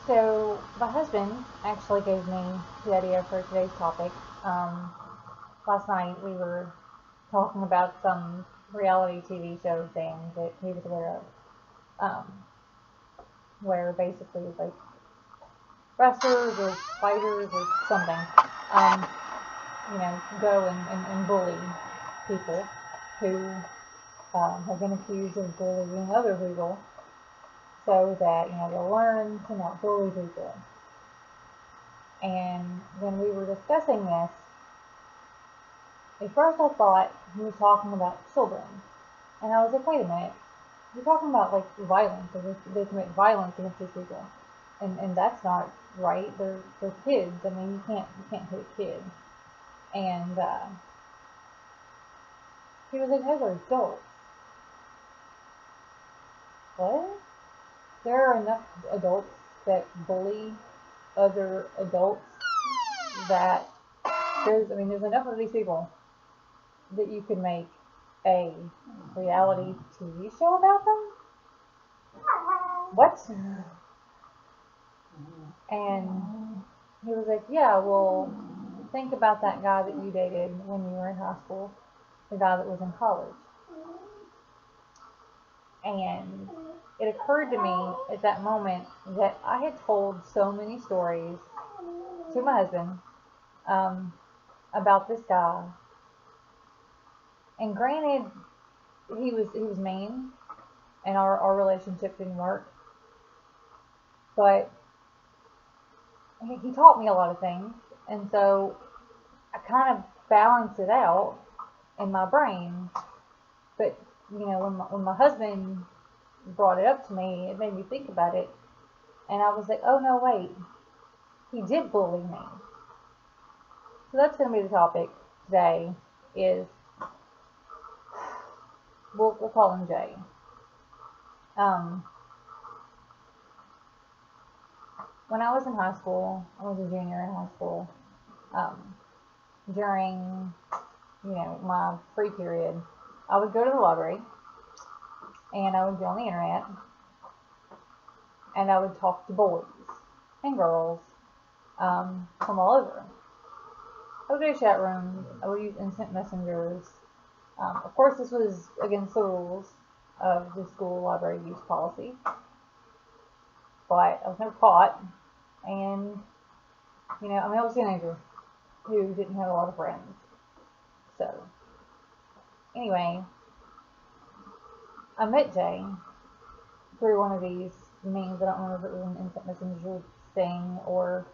So my husband actually gave me the idea for today's topic. Um, Last night we were talking about some reality TV show thing that he was aware of, where basically like wrestlers or fighters or something, um, go and bully people who have been accused of bullying other people, so that they'll learn to not bully people. And when we were discussing this, at first I thought he was talking about children, and I was like, wait a minute, you're talking about like violence, or they commit violence against these people, and that's not right. They're kids. I mean, you can't hit a kid. And he was like, no, they're adults. What? There are enough adults that bully other adults that there's enough of these people that you could make a reality TV show about them. What? And he was like, yeah, well, think about that guy that you dated when you were in high school, the guy that was in college. And it occurred to me at that moment that I had told so many stories to my husband, um, about this guy. And granted, he was mean, and our relationship didn't work. But he taught me a lot of things, and so I kind of balanced it out in my brain. But when my husband brought it up to me, it made me think about it, and I was like, oh no, wait, he did bully me. So that's going to be the topic today. Is we'll call him Jay. Um, when I was in high school, I was a junior in high school. Um, During my free period, I would go to the library and I would go on the internet and I would talk to boys and girls, from all over. I would go to chat rooms. I would use instant messengers. Of course, this was against the rules of the school library use policy, but I was never caught. And I was a teenager who didn't have a lot of friends. So anyway, I met Jay through one of these means. I don't remember if it was an instant messenger thing or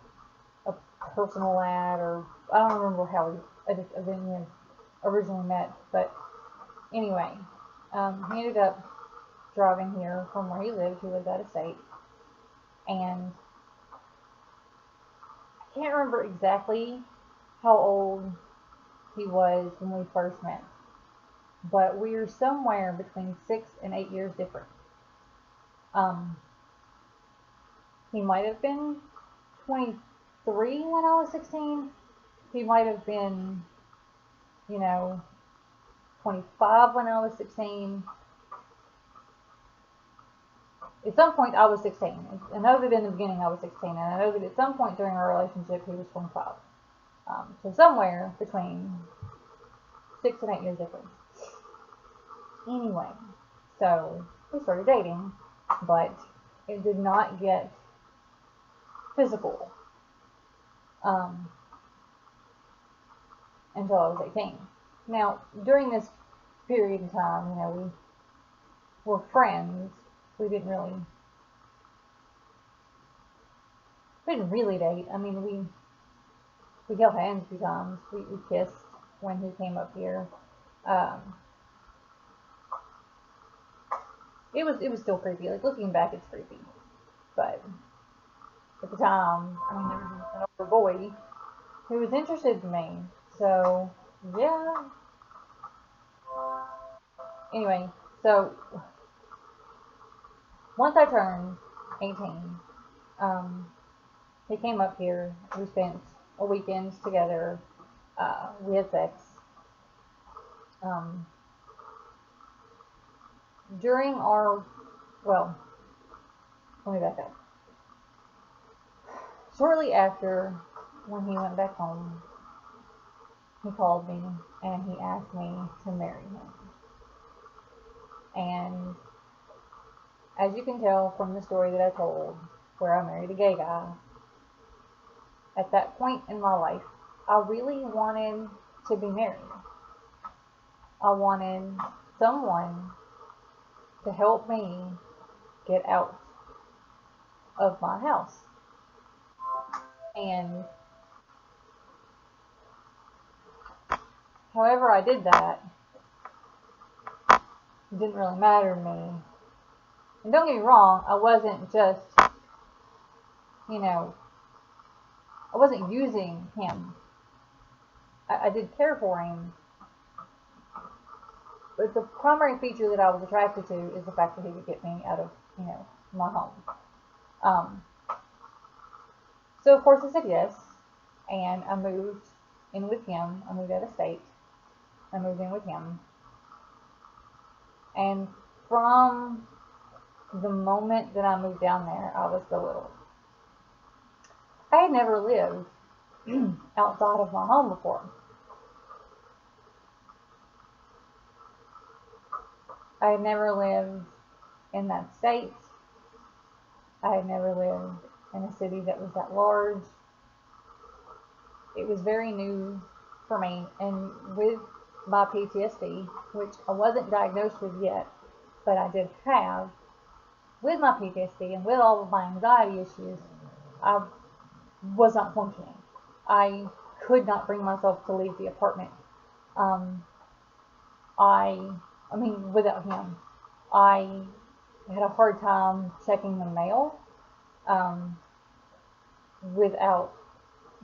a personal ad, or I don't remember how we originally met. But anyway, he ended up driving here from where he lived. He lived out of state, and I can't remember exactly how old he was when we first met, but we are somewhere between 6 and 8 years different. Um, he might have been 23 when I was 16. He might have been, you know, 25 when I was 16. At some point, I was 16. I know that in the beginning I was 16, and I know that at some point during our relationship he was 25. So somewhere between 6 and 8 years difference. Anyway, so we started dating, but it did not get physical, um, until I was 18. Now, during this period of time, we were friends. We didn't really, we didn't really date. I mean, we held hands a few times. We kissed when he came up here. Um, it was still creepy. Like looking back, it's creepy. But at the time, I mean, there was an older boy who was interested in me. So yeah. Anyway, so once I turned 18, um, he came up here. We spent a weekend together. We had sex. Um, During our, well, let me back up. shortly after, when he went back home, he called me and he asked me to marry him. And as you can tell from the story that I told, where I married a gay guy, at that point in my life, I really wanted to be married. I wanted someone to help me get out of my house. And however I did that, it didn't really matter to me. And don't get me wrong, I wasn't just, I wasn't using him. I did care for him. But the primary feature that I was attracted to is the fact that he would get me out of, my home. So of course I said yes, and I moved in with him. I moved out of state. I moved in with him. And from the moment that I moved down there, I was belittled. I had never lived outside of my home before. I had never lived in that state. I had never lived in a city that was that large. It was very new for me, and with my PTSD, which I wasn't diagnosed with yet, but I did have, with my PTSD and with all of my anxiety issues, I was not functioning. I could not bring myself to leave the apartment. Without him, I had a hard time checking the mail without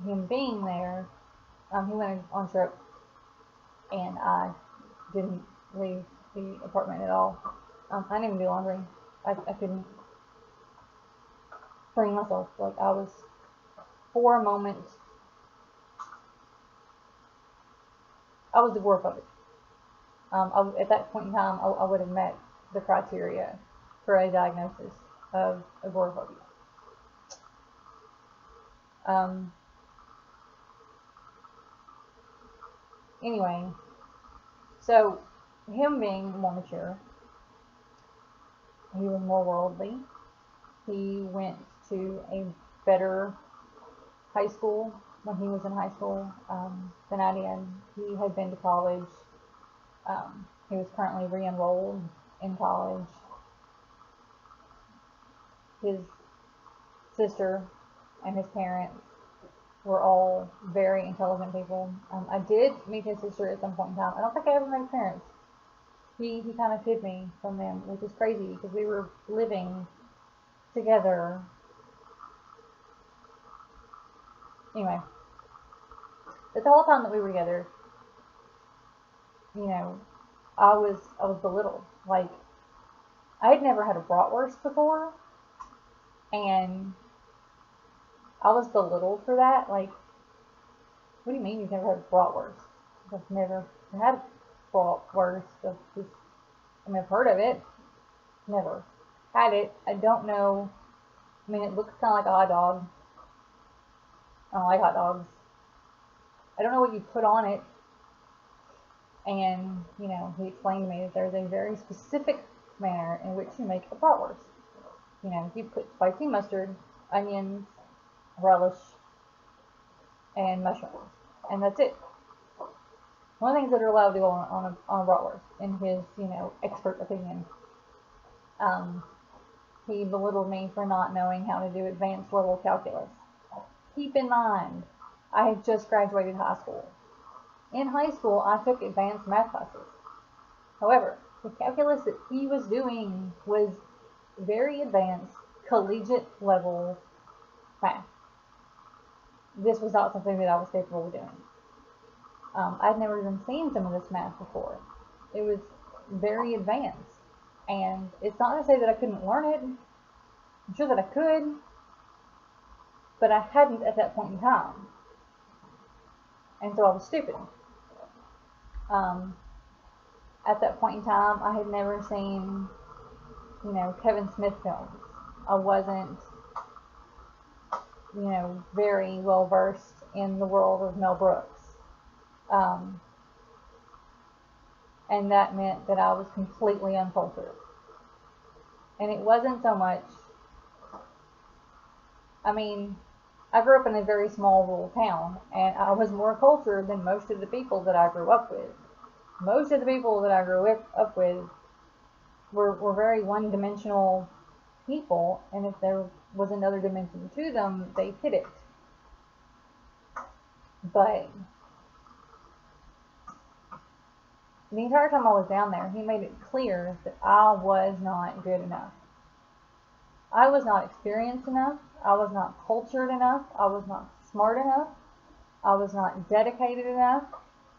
him being there. He went on trip, and I didn't leave the apartment at all. I didn't even do laundry. I couldn't bring myself. Like, I was, for a moment, I was agoraphobic. At that point in time, I would have met the criteria for a diagnosis of agoraphobia. Anyway, so him being more mature, he was more worldly. He went to a better high school when he was in high school than I did. He had been to college. He was currently re-enrolled in college. His sister and his parents were all very intelligent people. I did meet his sister at some point in time. I don't think I ever met his parents. He kind of hid me from them, which is crazy because we were living together. Anyway, but the whole time that we were together, I was belittled. Like, I had never had a bratwurst before, and I was belittled for that. Like, what do you mean you've never had a bratwurst? I've never had a bratwurst. I've heard of it. Never had it. I don't know. I mean, it looks kind of like a hot dog. I don't like hot dogs. I don't know what you put on it. And, he explained to me that there's a very specific manner in which you make a bratwurst. You put spicy mustard, onions, relish, and mushrooms. And that's it. One of the things that are allowed to go on a bratwurst, in his, expert opinion. He belittled me for not knowing how to do advanced level calculus. Keep in mind, I had just graduated high school. In high school, I took advanced math classes. However, the calculus that he was doing was very advanced, collegiate level math. This was not something that I was capable of doing. I'd never even seen some of this math before. It was very advanced. And it's not to say that I couldn't learn it. I'm sure that I could. But I hadn't at that point in time. And so I was stupid. At that point in time, I had never seen, Kevin Smith films. I wasn't, very well versed in the world of Mel Brooks. Um, and that meant that I was completely uncultured. And it wasn't so much, I mean, I grew up in a very small rural town, and I was more cultured than most of the people that I grew up with. Most of the people that I grew up with were very one-dimensional people, and if there was another dimension to them, they hid it. But the entire time I was down there, he made it clear that I was not good enough. I was not experienced enough. I was not cultured enough. I was not smart enough. I was not dedicated enough.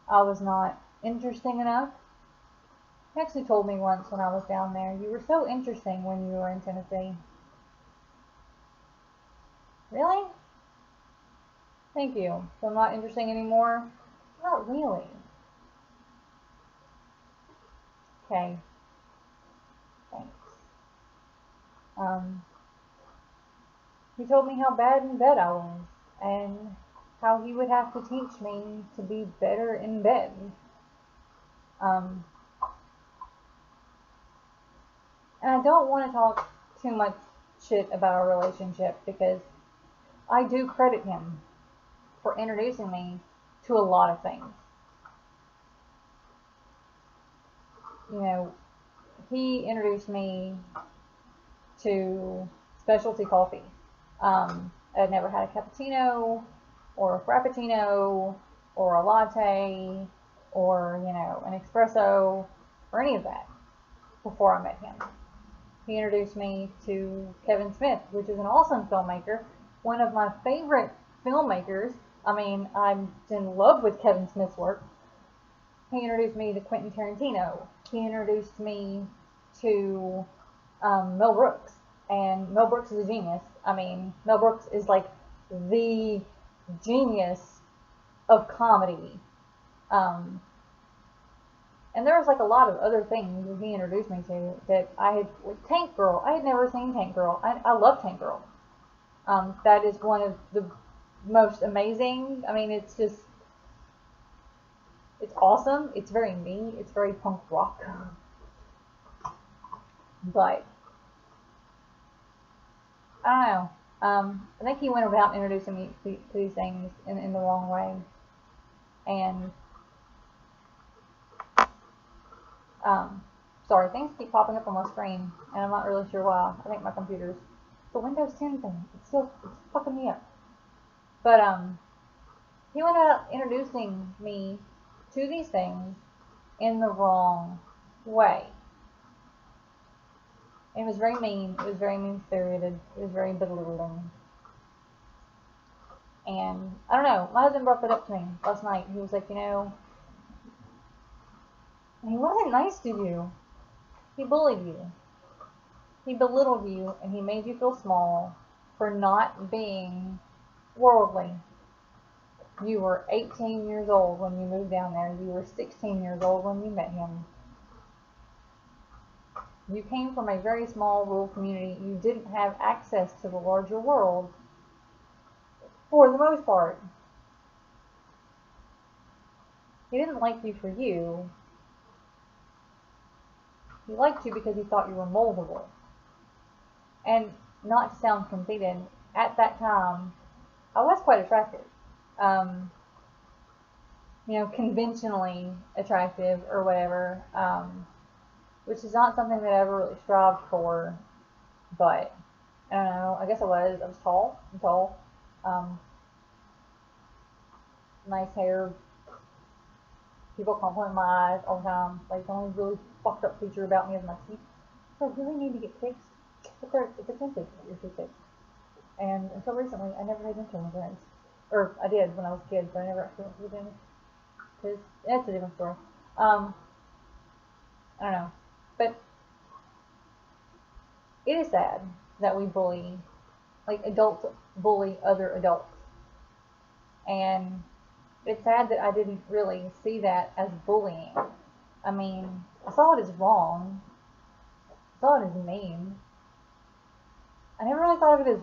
I was not interesting enough. He actually told me once when I was down there, "You were so interesting when you were in Tennessee." Really? Thank you. So I'm not interesting anymore? Not really. Okay. Thanks. Um, he told me how bad in bed I was, and how he would have to teach me to be better in bed. Um, and I don't want to talk too much shit about our relationship, because I do credit him for introducing me to a lot of things. He introduced me to specialty coffee. I'd never had a cappuccino, or a frappuccino, or a latte, or, an espresso, or any of that before I met him. He introduced me to Kevin Smith, which is an awesome filmmaker, one of my favorite filmmakers. I mean, I'm in love with Kevin Smith's work. He introduced me to Quentin Tarantino. He introduced me to Mel Brooks. And Mel Brooks is a genius. I mean, Mel Brooks is like the genius of comedy. And there was like a lot of other things that he introduced me to that I had, like Tank Girl. I had never seen Tank Girl. I love Tank Girl. That is one of the most amazing. I mean, it's awesome. It's very me. It's very punk rock. But I don't know. I think he went about introducing me to these things in the wrong way. And sorry, things keep popping up on my screen, and I'm not really sure why. I think my computer's the Windows 10 thing. It's fucking me up. But he went out introducing me to these things in the wrong way. It was very mean. It was very mean-spirited. It was very belittling. And I don't know. My husband brought that up to me last night. He was like, he wasn't nice to you. He bullied you. He belittled you, and he made you feel small for not being worldly. You were 18 years old when you moved down there. You were 16 years old when you met him. You came from a very small rural community. You didn't have access to the larger world for the most part. He didn't like you for you. He liked you because he thought you were moldable. And not to sound conceited, at that time, I was quite attractive. Conventionally attractive or whatever, which is not something that I ever really strived for, but I don't know, I guess I was tall. I'm tall. Nice hair. People compliment my eyes all the time. Like, the only really fucked up feature about me is my teeth. So I really need to get fixed. But it's expensive to get your teeth fixed. And until recently, I never had dental insurance. Or I did when I was a kid, but I never actually went to the dentist. Because that's a different story. I don't know. But it is sad that we bully, like adults bully other adults. And it's sad that I didn't really see that as bullying. I mean, I saw it as wrong. I saw it as mean. I never really thought of it as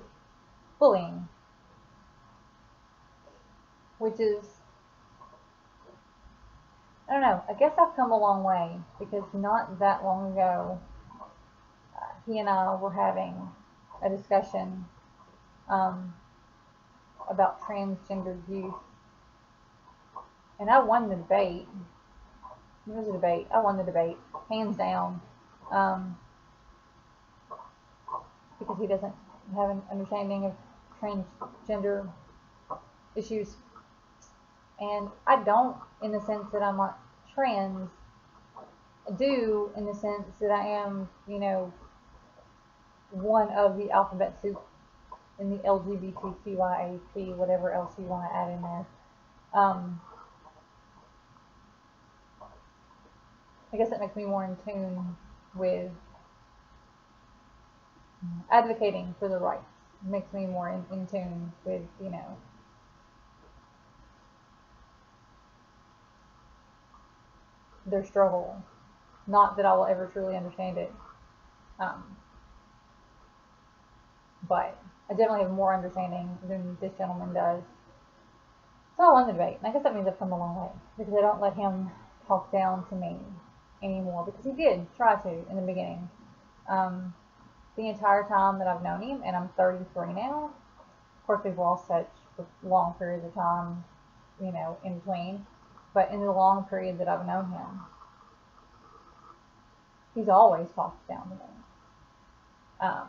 bullying. which is, I don't know, I guess I've come a long way because not that long ago, he and I were having a discussion um, about transgender youth, and I won the debate. It was a debate. I won the debate, hands down, um, because he doesn't have an understanding of transgender issues, and I don't, in the sense that I'm not trans. I do in the sense that I am, one of the alphabet soup in the LGBTQIAP, whatever else you want to add in there. I guess it makes me more in tune with advocating for the rights. It makes me more in tune with, their struggle. Not that I will ever truly understand it. Um, but I definitely have more understanding than this gentleman does. So I won the debate. And I guess that means I've come a long way because I don't let him talk down to me anymore, because he did try to in the beginning. Um, the entire time that I've known him, and I'm 33 now. Of course, we've lost touch for long periods of time, in between. But in the long period that I've known him, he's always talked down to me. Um,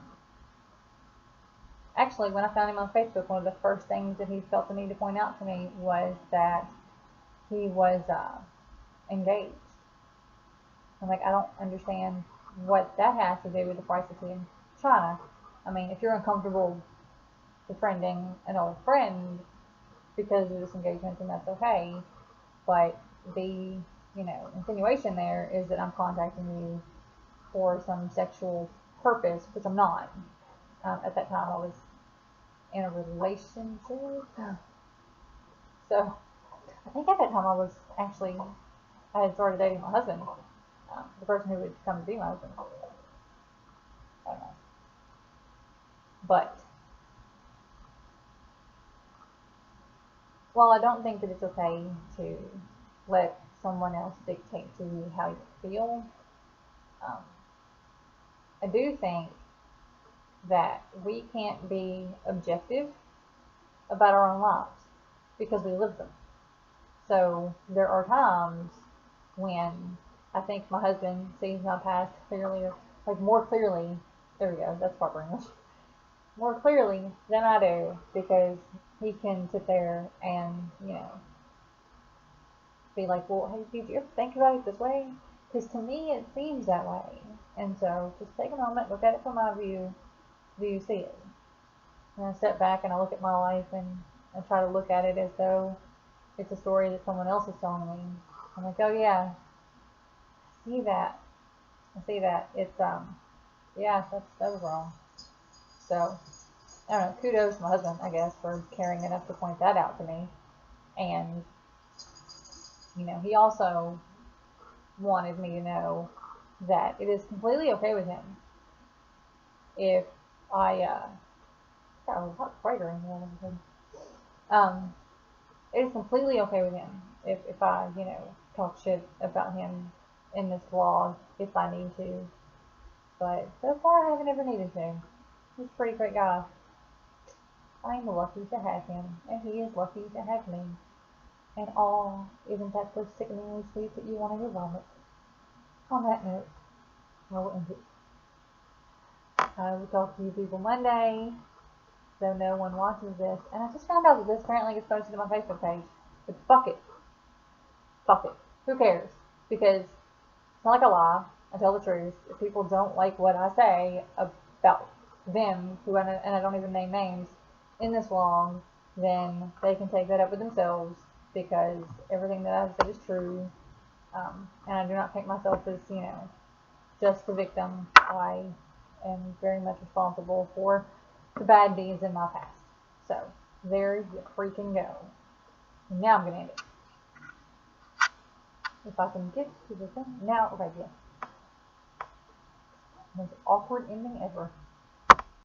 Actually, when I found him on Facebook, one of the first things that he felt the need to point out to me was that he was engaged. I'm like, I don't understand what that has to do with the crisis in China. I mean, if you're uncomfortable befriending an old friend because of this engagement, then that's okay. But the, insinuation there is that I'm contacting you for some sexual purpose, which I'm not. At that time, I was in a relationship. So, I think at that time I had started dating my husband, the person who would come to be my husband. I don't know. But, while I don't think that it's okay to let someone else dictate to you how you feel, um, I do think that we can't be objective about our own lives because we live them. So there are times when I think my husband sees my past clearly, like more clearly. There we go. That's proper English. More clearly than I do, because he can sit there and be like, "Well, hey, did you ever think about it this way?" Because to me, it seems that way. And so, just take a moment, look at it from my view. Do you see it? And I step back and I look at my life, and I try to look at it as though it's a story that someone else is telling me. I'm like, oh yeah, I see that. I see that. It's yeah, that was wrong. So I don't know. Kudos to my husband, I guess, for caring enough to point that out to me. And he also wanted me to know that it is completely okay with him if I got a lot brighter in here. It is completely okay with him if I, talk shit about him in this vlog if I need to. But so far I haven't ever needed to. He's a pretty great guy. I'm lucky to have him, and he is lucky to have me. And all, isn't that so sickeningly sweet that you want to vomit? On that note, I will end it. I will talk to you people Monday, though no one watches this. And I just found out that this apparently gets posted to my Facebook page. But fuck it. Fuck it. Who cares? Because it's not like I lie. I tell the truth. If people don't like what I say about them, and I don't even name names, in this vlog, then they can take that up with themselves, because everything that I've said is true. And I do not take myself as, just the victim. I am very much responsible for the bad deeds in my past. So, there you freaking go. Now I'm going to end it. If I can get to the thing. Now, okay, yeah. Most awkward ending ever.